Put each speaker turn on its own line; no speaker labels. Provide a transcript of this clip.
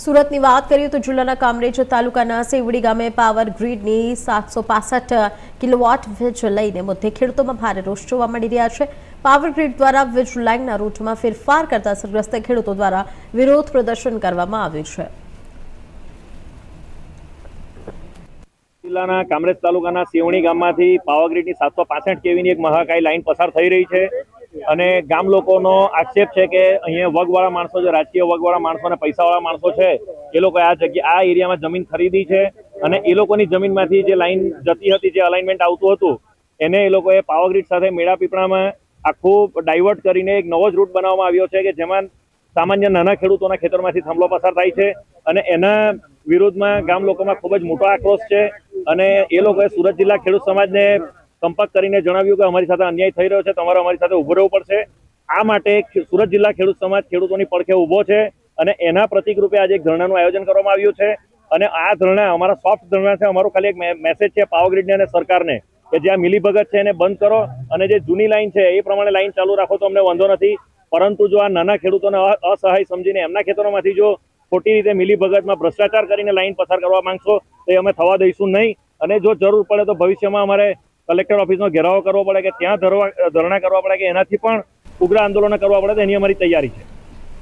સુરતની વાત કરીએ તો જિલ્લાના કામરેજ તાલુકાના સેવડી ગામે પાવર ગ્રીડની 765 કિલોવોટ વીજ લઈને મુદ્દે ખેડૂતોમાં ભારે રોષ જોવા મળી રહ્યા છે। પાવર ગ્રીડ દ્વારા વીજ લાઇનના રૂટમાં ફેરફાર કરતા અસરગ્રસ્ત ખેડૂતો દ્વારા વિરોધ પ્રદર્શન કરવામાં આવ્યું છે।
જિલ્લાના કામરેજ તાલુકાના સેવણી ગામમાંથી પાવર ગ્રીડની 765 કેવીની એક મહાકાય લાઇન પસાર થઈ રહી છે અને ગામ લોકોનો આક્ષેપ છે કે અહીંયા વગવાળા માણસો જે રાજકીય વગવાળા માણસો અને પૈસાવાળા માણસો છે એ લોકો આ એરિયામાં જમીન ખરીદી છે અને એ લોકોની જમીનમાંથી જે લાઇન જતી હતી, જે અલાઇનમેન્ટ આવતું હતું એને એ લોકોએ પાવર ગ્રીડ સાથે મેળાપીપળામાં આખું ડાયવર્ટ કરીને એક નવો જ રૂટ બનાવવામાં આવ્યો છે કે જેમાં સામાન્ય નાના ખેડૂતોના ખેતરમાંથી થાંભલો પસાર થાય છે અને એના વિરોધમાં ગામ લોકોમાં ખૂબ જ મોટો આક્રોશ છે અને એ લોકોએ સુરત જિલ્લા ખેડૂત સમાજને સંપર્ક કરીને જણાવ્યું કે અમારી સાથે અન્યાય થઈ રહ્યો છે, તમારે અમારી સાથે ઊભું રહેવું પડશે। આ માટે સુરત જિલ્લા ખેડૂત સમાજ ખેડૂતોની પડખે ઊભો છે અને એના પ્રતિક રૂપે આજે એક ધરણાનું આયોજન કરવામાં આવ્યું છે અને આ ધરણા અમારા સોફ્ટ ધરણા છે। અમારો ખાલી એક મેસેજ છે પાવર ગ્રીડને અને સરકારને કે જે આ મિલીભગત છે એને બંધ કરો અને જે જૂની લાઈન છે એ પ્રમાણે લાઈન ચાલુ રાખો તો અમને વાંધો નથી, પરંતુ જો આ નાના ખેડૂતોને અસહાય સમજીને એમના ખેતરોમાંથી જો ખોટી રીતે મિલીભગતમાં ભ્રષ્ટાચાર કરીને લાઈન પસાર કરવા માંગશો તો એ અમે થવા દઈશું નહીં અને જો જરૂર પડે તો ભવિષ્યમાં અમારે કલેક્ટર ઓફિસનો ઘેરાવો કરવો પડે કે ત્યાં ધરણા કરવા પડે કે એનાથી પણ ઉગ્ર આંદોલન કરવા પડે તો એની અમારી તૈયારી છે।